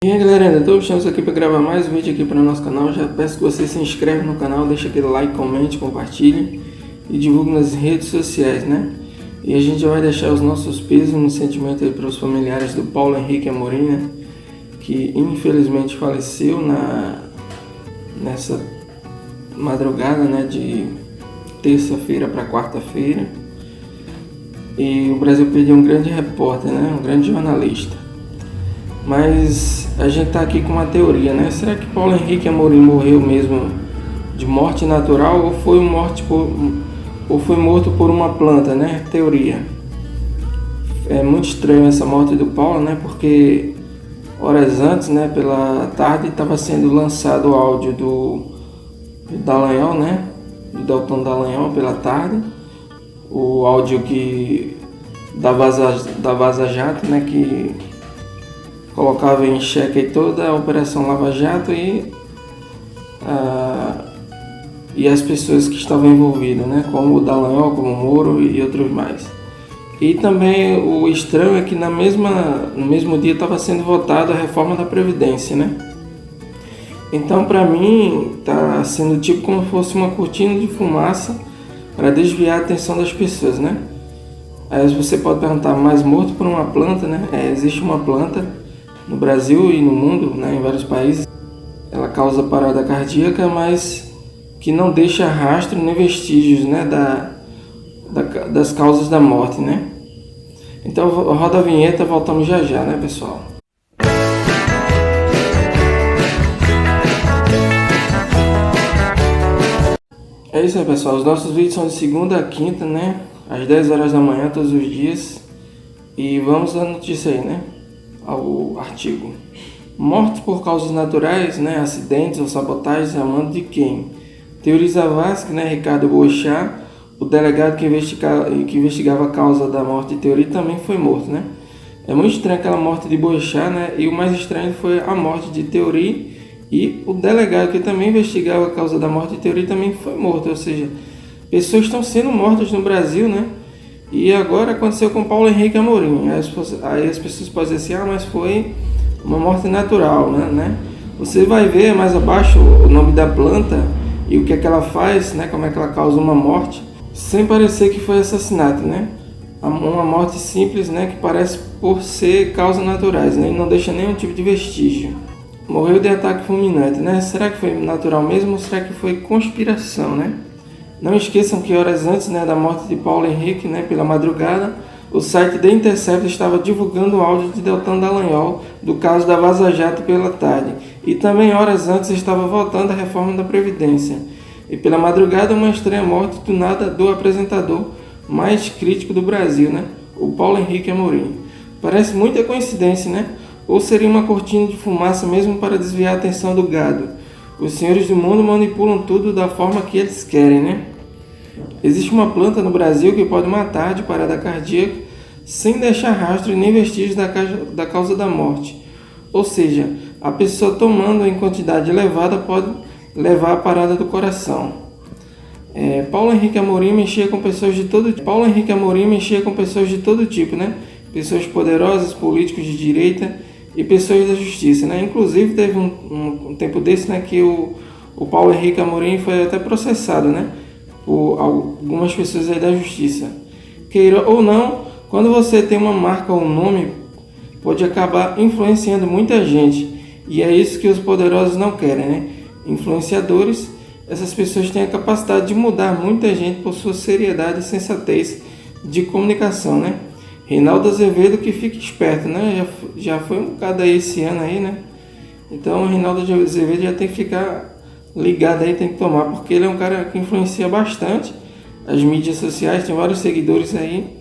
E aí galera, estamos aqui para gravar mais um vídeo aqui para o nosso canal. Já peço que você se inscreve no canal, deixa aquele like, comente, compartilhe e divulgue nas redes sociais, né? E a gente já vai deixar os nossos pesos no sentimento aí para os familiares do Paulo Henrique Amorim, né? Que infelizmente faleceu nessa madrugada, né? De terça-feira para quarta-feira. E o Brasil perdeu um grande repórter, né? Um grande jornalista. Mas a gente está aqui com uma teoria, né? Será que Paulo Henrique Amorim morreu mesmo de morte natural ou foi morto por uma planta, né? Teoria. É muito estranho essa morte do Paulo, né? Porque horas antes, né? Pela tarde estava sendo lançado o áudio do Dallagnol, né? Do Deltan Dallagnol pela tarde. O áudio da Vaza Jato, né? Que colocava em xeque toda a Operação Lava Jato e as pessoas que estavam envolvidas, né? Como o Dallagnol, como o Moro e outros mais. E também o estranho é que no mesmo dia estava sendo votada a reforma da Previdência, né? Então, para mim, está sendo tipo como se fosse uma cortina de fumaça para desviar a atenção das pessoas, né? Aí você pode perguntar, mas morto por uma planta, né? Existe uma planta no Brasil e no mundo, né, em vários países. Ela causa parada cardíaca, mas que não deixa rastro nem vestígios, né, das causas da morte, né? Então roda a vinheta, voltamos já, né, pessoal? É isso aí, pessoal. Os nossos vídeos são de segunda a quinta, né, às 10 horas da manhã, todos os dias. E vamos à notícia aí, né? Ao artigo. Mortes por causas naturais, né, acidentes ou sabotagens a mando de quem? Teori Zavascki, né, Ricardo Boechat, o delegado que investigava a causa da morte de Teori, também foi morto, né? É muito estranho aquela morte de Boechat, né? E o mais estranho foi a morte de Teori, e o delegado que também investigava a causa da morte de Teori também foi morto. Ou seja, pessoas estão sendo mortas no Brasil, né? E agora aconteceu com Paulo Henrique Amorim. Aí as pessoas podem dizer assim, mas foi uma morte natural, né? Você vai ver mais abaixo o nome da planta e o que é que ela faz, né? Como é que ela causa uma morte, sem parecer que foi assassinato, né? Uma morte simples, né? Que parece por ser causas naturais, né? E não deixa nenhum tipo de vestígio. Morreu de ataque fulminante, né? Será que foi natural mesmo ou será que foi conspiração, né? Não esqueçam que horas antes, né, da morte de Paulo Henrique, né, pela madrugada, o site The Intercept estava divulgando o áudio de Deltan Dallagnol do caso da Vaza Jato pela tarde. E também horas antes estava votando a reforma da Previdência. E pela madrugada uma estranha morte do nada do apresentador mais crítico do Brasil, né, o Paulo Henrique Amorim. Parece muita coincidência, né? Ou seria uma cortina de fumaça mesmo para desviar a atenção do gado? Os senhores do mundo manipulam tudo da forma que eles querem, né? Existe uma planta no Brasil que pode matar de parada cardíaca sem deixar rastro nem vestígios da causa da morte. Ou seja, a pessoa tomando em quantidade elevada pode levar à parada do coração. Paulo Henrique Amorim mexia com pessoas de todo tipo, né? Pessoas poderosas, políticos de direita e pessoas da justiça, né? Inclusive teve um tempo desse, né, que o Paulo Henrique Amorim foi até processado, né, por algumas pessoas aí da justiça. Queira ou não, quando você tem uma marca ou um nome, pode acabar influenciando muita gente, e é isso que os poderosos não querem, né? Influenciadores, essas pessoas têm a capacidade de mudar muita gente por sua seriedade e sensatez de comunicação, né? Reinaldo Azevedo, que fique esperto, né? Já foi um bocado aí esse ano aí, né? Então o Reinaldo Azevedo já tem que ficar ligado aí, tem que tomar, porque ele é um cara que influencia bastante as mídias sociais, tem vários seguidores aí,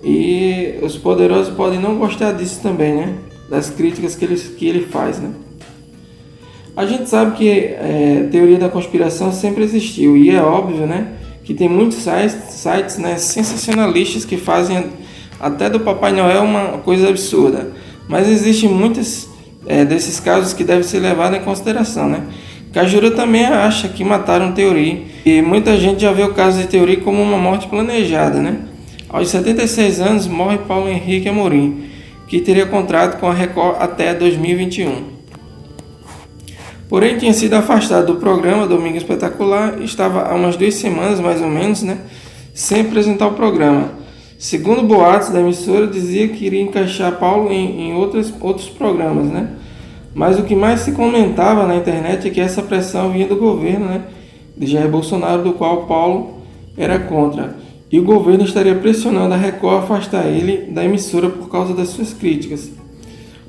e os poderosos podem não gostar disso também, né? Das críticas que ele faz, né? A gente sabe que teoria da conspiração sempre existiu, e é óbvio, né, que tem muitos sites, né, sensacionalistas que fazem até do Papai Noel uma coisa absurda. Mas existem muitos desses casos que devem ser levados em consideração, né? Cajuru também acha que mataram Teori. E muita gente já vê o caso de Teori como uma morte planejada, né? Aos 76 anos morre Paulo Henrique Amorim. que teria contrato com a Record até 2021. Porém, tinha sido afastado do programa Domingo Espetacular e estava há umas 2 semanas, mais ou menos, sem apresentar o programa. Segundo boatos da emissora, dizia que iria encaixar Paulo em outros programas, Mas o que mais se comentava na internet é que essa pressão vinha do governo, de Jair Bolsonaro, do qual Paulo era contra. E o governo estaria pressionando a Record a afastar ele da emissora por causa das suas críticas.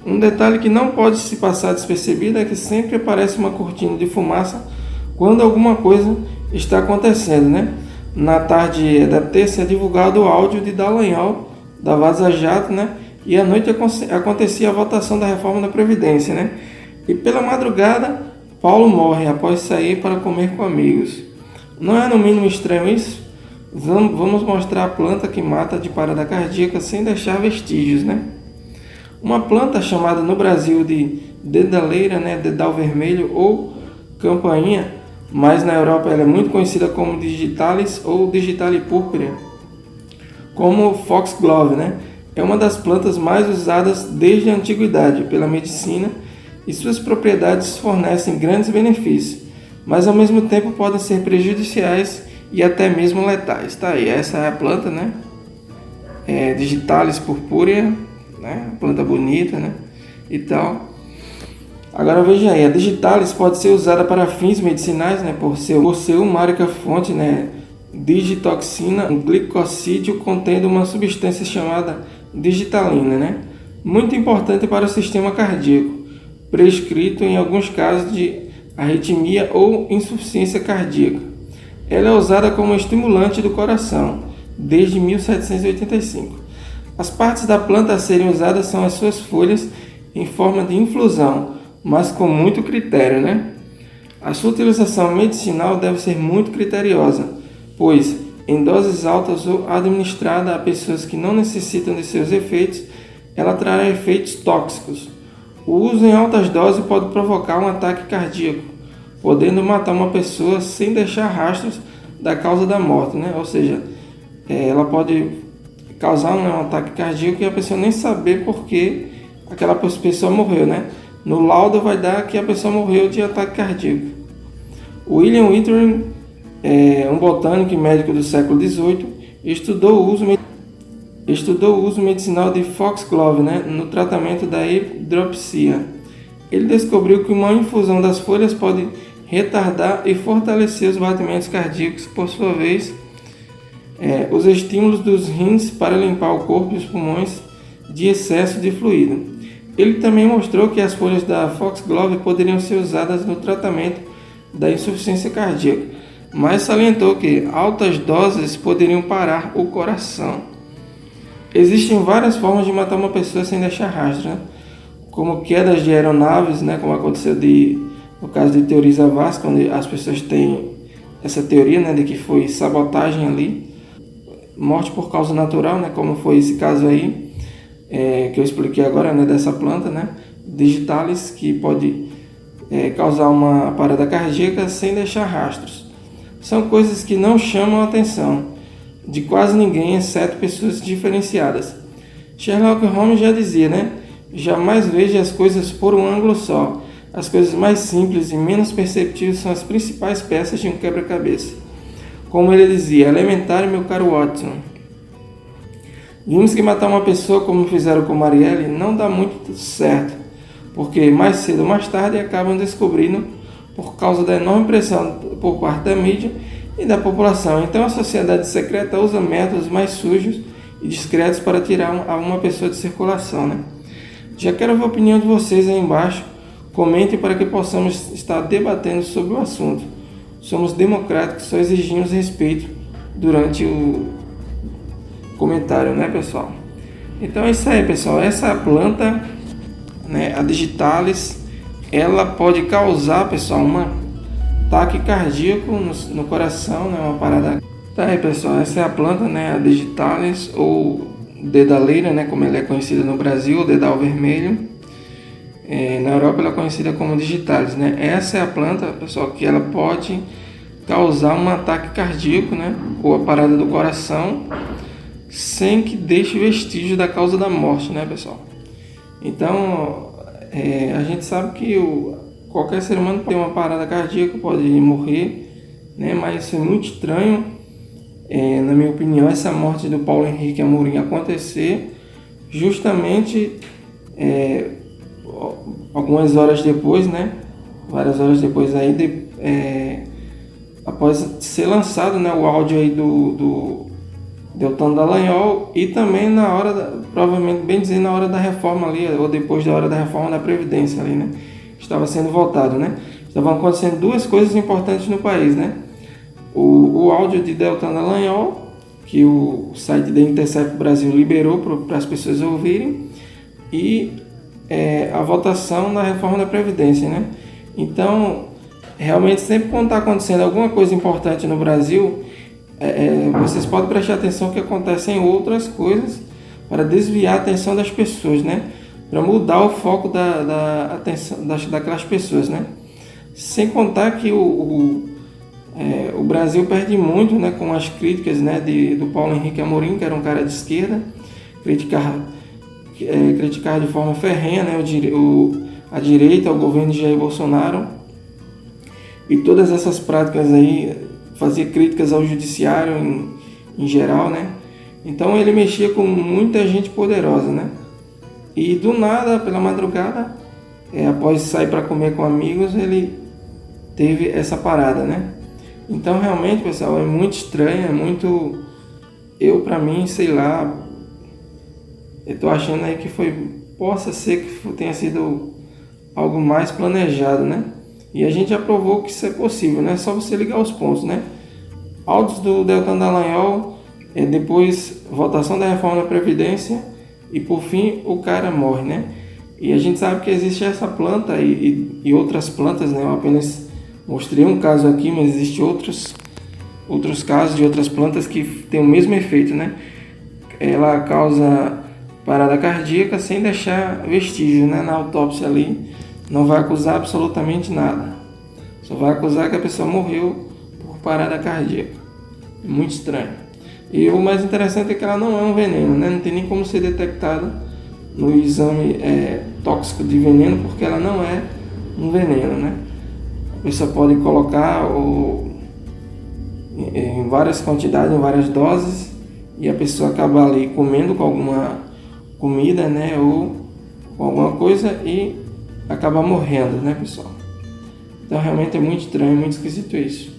Um detalhe que não pode se passar despercebido é que sempre aparece uma cortina de fumaça quando alguma coisa está acontecendo, Na tarde da terça é divulgado o áudio de Dallagnol, da Vaza Jato, E à noite acontecia a votação da reforma da Previdência, E pela madrugada, Paulo morre após sair para comer com amigos. Não é no mínimo estranho isso? Vamos mostrar a planta que mata de parada cardíaca sem deixar vestígios, Uma planta chamada no Brasil de dedaleira, dedal vermelho ou campainha, mas na Europa ela é muito conhecida como digitalis ou digitale purpurea, como foxglove, É uma das plantas mais usadas desde a antiguidade pela medicina e suas propriedades fornecem grandes benefícios, mas ao mesmo tempo podem ser prejudiciais e até mesmo letais. Tá aí, essa é a planta, digitalis purpurea, planta bonita, e tal. Agora veja aí, a digitalis pode ser usada para fins medicinais, por ser uma única fonte, digitoxina, um glicosídeo contendo uma substância chamada digitalina, muito importante para o sistema cardíaco, prescrito em alguns casos de arritmia ou insuficiência cardíaca. Ela é usada como estimulante do coração desde 1785. As partes da planta a serem usadas são as suas folhas em forma de infusão, mas com muito critério, A sua utilização medicinal deve ser muito criteriosa, pois em doses altas ou administrada a pessoas que não necessitam de seus efeitos, ela trará efeitos tóxicos. O uso em altas doses pode provocar um ataque cardíaco, podendo matar uma pessoa sem deixar rastros da causa da morte, Ou seja, ela pode causar um ataque cardíaco e a pessoa nem saber por que aquela pessoa morreu, No laudo vai dar que a pessoa morreu de ataque cardíaco. William Withering, um botânico e médico do século XVIII, estudou o uso medicinal de foxglove, no tratamento da hidropsia. Ele descobriu que uma infusão das folhas pode retardar e fortalecer os batimentos cardíacos, por sua vez, os estímulos dos rins para limpar o corpo e os pulmões de excesso de fluido. Ele também mostrou que as folhas da foxglove poderiam ser usadas no tratamento da insuficiência cardíaca, mas salientou que altas doses poderiam parar o coração. Existem várias formas de matar uma pessoa sem deixar rastro, como quedas de aeronaves, como aconteceu no caso de Teori Zavascki, onde as pessoas têm essa teoria de que foi sabotagem ali, morte por causa natural, como foi esse caso aí, que eu expliquei agora, dessa planta, digitalis, que pode causar uma parada cardíaca sem deixar rastros. São coisas que não chamam a atenção de quase ninguém, exceto pessoas diferenciadas. Sherlock Holmes já dizia, jamais veja as coisas por um ângulo só. As coisas mais simples e menos perceptíveis são as principais peças de um quebra-cabeça. Como ele dizia, elementar, meu caro Watson. Vimos que matar uma pessoa como fizeram com Marielle não dá muito certo, porque mais cedo ou mais tarde acabam descobrindo por causa da enorme pressão por parte da mídia e da população. Então a sociedade secreta usa métodos mais sujos e discretos para tirar uma pessoa de circulação. Já quero ver a opinião de vocês aí embaixo. Comentem para que possamos estar debatendo sobre o assunto. Somos democráticos, só exigimos respeito durante o comentário, pessoal? Então é isso aí, pessoal. Essa planta, a digitalis, ela pode causar, pessoal, um ataque cardíaco no coração, uma parada. Tá aí, pessoal, essa é a planta, a digitalis ou dedaleira, como ela é conhecida no Brasil, o dedal vermelho. Na Europa ela é conhecida como digitalis, Essa é a planta, pessoal, que ela pode causar um ataque cardíaco, ou a parada do coração, sem que deixe vestígio da causa da morte, pessoal? Então, a gente sabe que qualquer ser humano pode ter uma parada cardíaca, pode morrer, né? Mas é muito estranho, na minha opinião, essa morte do Paulo Henrique Amorim acontecer justamente algumas horas depois, né? Várias horas depois aí, após ser lançado, né, o áudio aí do Deltan Dallagnol, e também na hora, provavelmente, bem dizer, na hora da reforma ali, ou depois da hora da reforma da Previdência ali, né? Estava sendo votado, né? Estavam acontecendo duas coisas importantes no país, né? O áudio de Deltan Dallagnol, que o site da Intercept Brasil liberou para as pessoas ouvirem, e a votação da reforma da Previdência, né? Então, realmente, sempre quando está acontecendo alguma coisa importante no Brasil, vocês podem prestar atenção que acontecem outras coisas para desviar a atenção das pessoas, né? Para mudar o foco da atenção daquelas pessoas, né? Sem contar que o Brasil perde muito, né, com as críticas, né, do Paulo Henrique Amorim, que era um cara de esquerda, criticar de forma ferrenha, né, a direita, o governo de Jair Bolsonaro, e todas essas práticas aí, fazia críticas ao judiciário em geral, né? Então ele mexia com muita gente poderosa, né? E do nada, pela madrugada, após sair para comer com amigos, ele teve essa parada, né? Então realmente, pessoal, é muito estranho, é muito... pra mim, sei lá, eu tô achando aí que possa ser que tenha sido algo mais planejado, né? E a gente já provou que isso é possível, né? É só você ligar os pontos, né? Áudios do Deltan Dallagnol, depois votação da reforma da Previdência, e por fim o cara morre, né? E a gente sabe que existe essa planta e outras plantas, né? Eu apenas mostrei um caso aqui, mas existem outros casos de outras plantas que têm o mesmo efeito, né? Ela causa parada cardíaca sem deixar vestígio, né? Na autópsia ali não vai acusar absolutamente nada, só vai acusar que a pessoa morreu por parada cardíaca. É muito estranho. E o mais interessante é que ela não é um veneno, né? Não tem nem como ser detectada no exame tóxico de veneno, porque ela não é um veneno, né? A pessoa pode colocar em várias quantidades, em várias doses, e a pessoa acaba ali comendo com alguma comida, né? Ou com alguma coisa e acaba morrendo, né, pessoal? Então realmente é muito estranho, muito esquisito isso.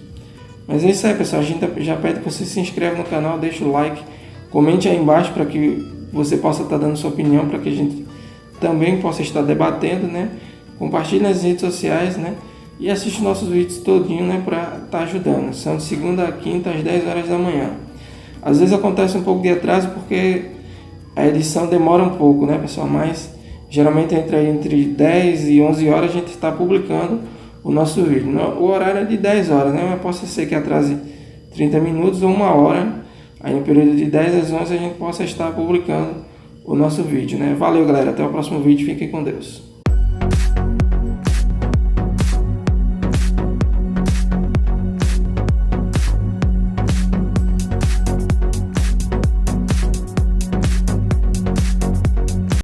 Mas é isso aí, pessoal. A gente já pede que você se inscreva no canal, deixa o like, comente aí embaixo para que você possa estar dando sua opinião, para que a gente também possa estar debatendo, né? Compartilhe nas redes sociais, né? E assiste nossos vídeos todinho, né? Para estar ajudando. São de segunda a quinta às 10 horas da manhã. Às vezes acontece um pouco de atraso porque a edição demora um pouco, né, pessoal? Mas geralmente entre 10 e 11 horas a gente está publicando o nosso vídeo. O horário é de 10 horas, né? Mas pode ser que atrase 30 minutos ou uma hora. Aí no período de 10 às 11 a gente possa estar publicando o nosso vídeo, né? Valeu, galera. Até o próximo vídeo. Fiquem com Deus.